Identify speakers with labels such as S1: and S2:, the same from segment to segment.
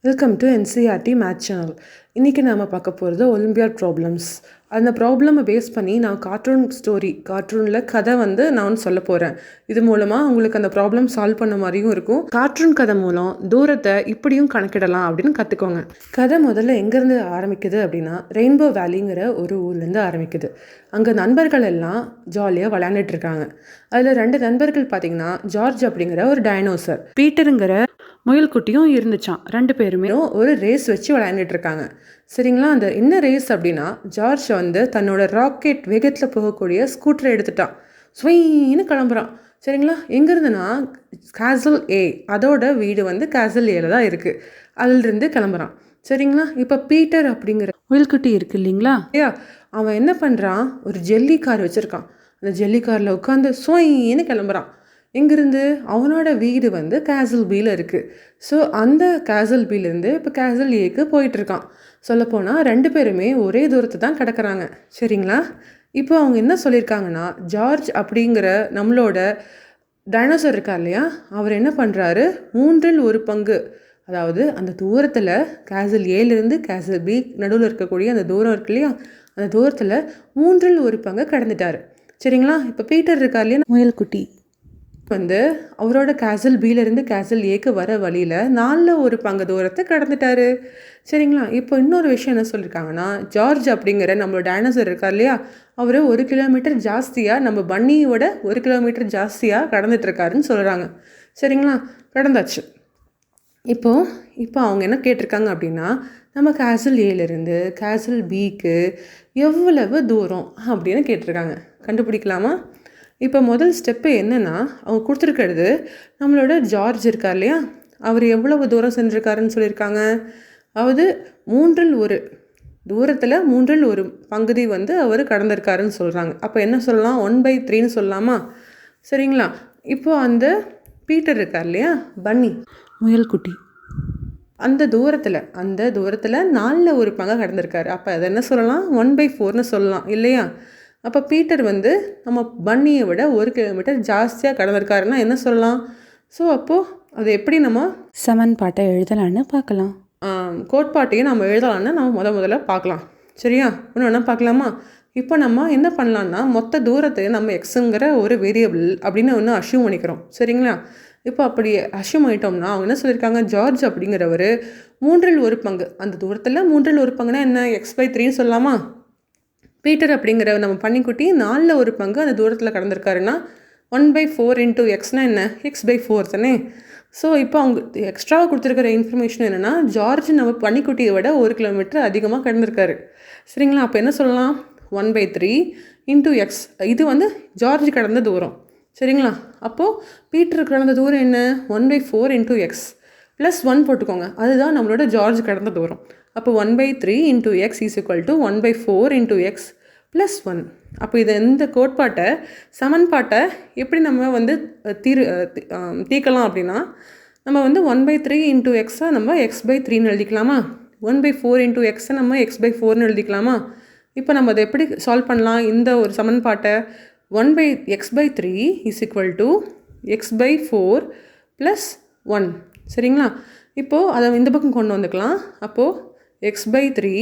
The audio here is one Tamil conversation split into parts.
S1: Welcome to NCERT maths channel. இன்றைக்கி நாம் பார்க்க போகிறது ஒலிம்பியாட் ப்ராப்ளம்ஸ். அந்த ப்ராப்ளமை பேஸ் பண்ணி நான் கார்ட்டூனில் கதை நான் சொல்ல போகிறேன். இது மூலமாக உங்களுக்கு அந்த ப்ராப்ளம் சால்வ் பண்ண மாதிரியும் இருக்கும். கார்ட்டூன் கதை மூலம் தூரத்தை இப்படியும் கணக்கிடலாம் அப்படின்னு கற்றுக்கோங்க. கதை முதல்ல எங்கேருந்து ஆரம்பிக்குது அப்படின்னா, ரெயின்போ வேலிங்கிற ஒரு ஊர்லேருந்து ஆரம்பிக்குது. அங்கே நண்பர்கள் எல்லாம் ஜாலியாக விளையாண்டுட்டு இருக்காங்க. அதில் 2 நண்பர்கள் பார்த்திங்கன்னா, ஜார்ஜ் அப்படிங்கிற ஒரு டைனோசர், பீட்டருங்கிற முயல்குட்டியும் இருந்துச்சான். 2 பேருமே ஒரு ரேஸ் வச்சு விளையாண்டுட்டு இருக்காங்க. சரிங்களா? அந்த என்ன ரேஸ் அப்படின்னா, ஜார்ஜ் தன்னோட ராக்கெட் வேகத்தில் போகக்கூடிய ஸ்கூட்டரை எடுத்துட்டான். ஸ்வீன்னு கிளம்புறான். சரிங்களா? எங்கேருந்துன்னா கேசல் ஏ, அதோட வீடு கேசல் ஏல தான் இருக்குது. அதிலிருந்து கிளம்புறான். சரிங்களா? இப்போ பீட்டர் அப்படிங்கிற முயல்குட்டி இருக்குது இல்லைங்களா, அவன் என்ன பண்ணுறான், ஒரு ஜெல்லி கார் வச்சுருக்கான். அந்த ஜெல்லி காரில் உட்காந்து ஸ்வீன்னு கிளம்புறான். எங்கேருந்து? அவனோட வீடு கேசல் பியில் இருக்குது. ஸோ அந்த கேசல் பியிலேருந்து இப்போ கேசல் ஏக்கு போயிட்டுருக்கான். சொல்லப்போனால் 2 பேருமே ஒரே தூரத்தை தான் கிடக்கிறாங்க. சரிங்களா? இப்போ அவங்க என்ன சொல்லியிருக்காங்கன்னா, ஜார்ஜ் அப்படிங்கிற நம்மளோட டைனோசர் இருக்கார் இல்லையா, அவர் என்ன பண்ணுறாரு, 3இல் 1 பங்கு, அதாவது அந்த தூரத்தில் கேசல் ஏலேருந்து கேசல் பி நடுவில் இருக்கக்கூடிய அந்த தூரம் இருக்கு இல்லையா, அந்த தூரத்தில் 3இல் 1 பங்கு கடந்துட்டார். சரிங்களா? இப்போ பீட்டர் இருக்கார் இல்லையா, முயல்குட்டி, அவரோட கேசல் பியிலேருந்து கேசல் ஏக்கு வர வழியில் 4ல் 1 பங்கு தூரத்தை கடந்துட்டாரு. சரிங்களா? இப்போ இன்னொரு விஷயம் என்ன சொல்லியிருக்காங்கன்னா, ஜார்ஜ் அப்படிங்கிற நம்மளோட டைனோசர் இருக்கார் இல்லையா, அவர் 1 கிலோமீட்டர் ஜாஸ்தியாக, நம்ம பன்னியோட 1 கிலோமீட்டர் ஜாஸ்தியாக கடந்துட்டுருக்காருன்னு சொல்கிறாங்க. சரிங்களா? கடந்தாச்சு. இப்போ அவங்க என்ன கேட்டிருக்காங்க அப்படின்னா, நம்ம கேசல் ஏலேருந்து கேசல் பிக்கு எவ்வளவு தூரம் அப்படின்னு கேட்டிருக்காங்க. கண்டுபிடிக்கலாமா? இப்போ முதல் ஸ்டெப்பு என்னென்னா, அவங்க கொடுத்துருக்கிறது நம்மளோட ஜார்ஜ் இருக்கார் இல்லையா, அவர் எவ்வளவு தூரம் சென்றிருக்காருன்னு சொல்லியிருக்காங்க. அதாவது 3இல் 1 தூரத்தில் 3இல் 1 பகுதி அவர் கடந்திருக்காருன்னு சொல்கிறாங்க. அப்போ என்ன சொல்லலாம், 1/3ன்னு சொல்லலாமா? சரிங்களா? இப்போ அந்த பீட்டர் இருக்கார் இல்லையா, பன்னி முயல்குட்டி, அந்த தூரத்தில் 4ல் 1 பங்காக கடந்திருக்காரு. அப்போ அதை என்ன சொல்லலாம், 1/4ன்னு சொல்லலாம் இல்லையா? அப்போ பீட்டர் நம்ம பன்னியை விட 1 கிலோமீட்டர் ஜாஸ்தியாக கடந்திருக்காருன்னா என்ன சொல்லலாம்? ஸோ அப்போது அது எப்படி நம்ம சமன்பாட்டை எழுதலான்னு பார்க்கலாம். கோட்பாட்டையும் நம்ம எழுதலான்னு நம்ம முதல்ல பார்க்கலாம். சரியா? ஒன்று பார்க்கலாமா? இப்போ நம்ம என்ன பண்ணலான்னா, மொத்த தூரத்தை நம்ம எக்ஸுங்கிற ஒரு வேரியபிள் அப்படின்னு ஒன்று அஷ்யூம் பண்ணிக்கிறோம். சரிங்களா? இப்போ அப்படி அஷ்யூம் பண்ணிட்டோம்னா, அவங்க என்ன சொல்லியிருக்காங்க, ஜார்ஜ் அப்படிங்கிறவர் 3இல் 1 பங்கு, அந்த தூரத்தில் 3இல் 1 பங்குனா என்ன, x/3ன்னு சொல்லலாமா? பீட்டர் அப்படிங்கிற நம்ம பன்னிக்குட்டி 4ல் 1 பங்கு அந்த தூரத்தில் கடந்திருக்காருன்னா 1/4 இன்ட்டு எக்ஸ்னால் என்ன, x/4 தானே. ஸோ இப்போ அவங்க எக்ஸ்ட்ராவாக கொடுத்துருக்கிற இன்ஃபர்மேஷன் என்னென்னா, ஜார்ஜ் நம்ம பன்னிக்குட்டியை விட 1 கிலோமீட்டர் அதிகமாக கடந்திருக்காரு. சரிங்களா? அப்போ என்ன சொல்லலாம், 1/3 இன்ட்டு எக்ஸ், இது ஜார்ஜ் கடந்த தூரம். சரிங்களா? அப்போது பீட்டர் கடந்த தூரம் என்ன, 1/4 இன்ட்டு எக்ஸ் ப்ளஸ் 1 போட்டுக்கோங்க, அதுதான் நம்மளோட ஜார்ஜ் கடந்த தூரம். அப்போ 1/3 into X is equal to 1/4 into X plus 1. அப்போ இந்த சமன்பாட்டை எப்படி நம்ம தீர்க்கலாம் அப்படின்னா, நம்ம 1/3 இன்ட்டு எக்ஸை நம்ம x/3ன்னு எழுதிக்கலாமா, 1/4 இன்ட்டு எக்ஸை நம்ம x/4ன்னு எழுதிக்கலாமா? இப்போ நம்ம அதை எப்படி சால்வ் பண்ணலாம், இந்த ஒரு சமன்பாட்டை, 1/x/3 is equal to x/4 plus 1. சரிங்களா? இப்போது அதை இந்த பக்கம் கொண்டு வந்துக்கலாம். அப்போது x/3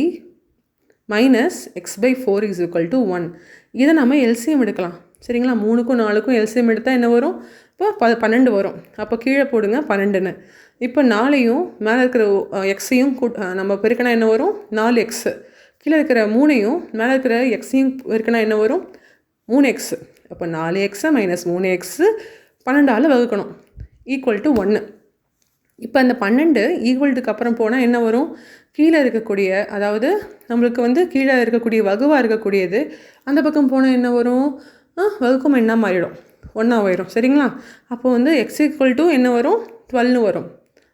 S1: minus x/4 is equal to 1. இதை நம்ம எல்சிஎம் எடுக்கலாம். சரிங்களா? 3க்கும் 4க்கும் எல்சிஎம் எடுத்தால் என்ன வரும், இப்போ 12 வரும். அப்போ கீழே போடுங்க 12ன்னு. இப்போ 4ஐயும் மேலே இருக்கிற எக்ஸையும் நம்ம பெருக்கினா என்ன வரும், 4x. கீழே இருக்கிற 3ஐயும் மேலே இருக்கிற எக்ஸையும் பெருக்கினா என்ன வரும், 3x. அப்போ 4x மைனஸ் 3x 12ஆல் வகுக்கணும், ஈக்குவல் டு 1. இப்போ அந்த 12 ஈக்குவல்ட்டுக்கு அப்புறம் போனால் என்ன வரும், கீழே இருக்கக்கூடிய, அதாவது நம்மளுக்கு கீழே இருக்கக்கூடிய வகுவாக இருக்கக்கூடியது அந்த பக்கம் போனால் என்ன வரும், வகுக்கும் என்ன மாறிடும், 1 ஆயிடும். சரிங்களா? அப்போ எக்ஸ் ஈக்குவல் டு என்ன வரும், 12ன்னு வரும்.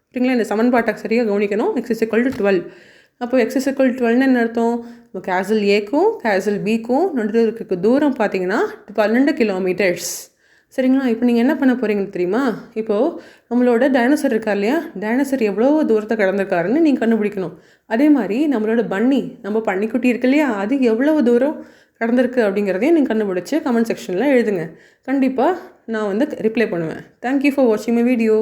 S1: சரிங்களா? இந்த சமன்பாட்டை சரியாக கவனிக்கணும். X is equal to 12. அப்போ எக்ஸ் இஸ் ஈக்குவல் 12ன்னு என்ன அர்த்தம், கேசல் ஏக்கும் கேசல் பிக்கும் நடுவில் இருக்க தூரம் பார்த்தீங்கன்னா 12 கிலோமீட்டர்ஸ். சரிங்களா? இப்போ நீங்கள் என்ன பண்ண போகிறீங்கன்னு தெரியுமா, இப்போது நம்மளோட டைனோசர் இருக்கார் இல்லையா, டைனோசர் எவ்வளோ தூரத்தை கடந்திருக்காருன்னு நீங்கள் கண்டுபிடிக்கணும். அதே மாதிரி நம்மளோட நம்ம பன்னிக்குட்டி இருக்கு இல்லையா, அது எவ்வளவு தூரம் கடந்திருக்கு அப்படிங்கிறதையும் நீங்கள் கண்டுபிடிச்சி கமெண்ட் செக்ஷனில் எழுதுங்க. கண்டிப்பாக நான் ரிப்ளை பண்ணுவேன். தேங்க்யூ ஃபார் வாட்சிங் மை வீடியோ.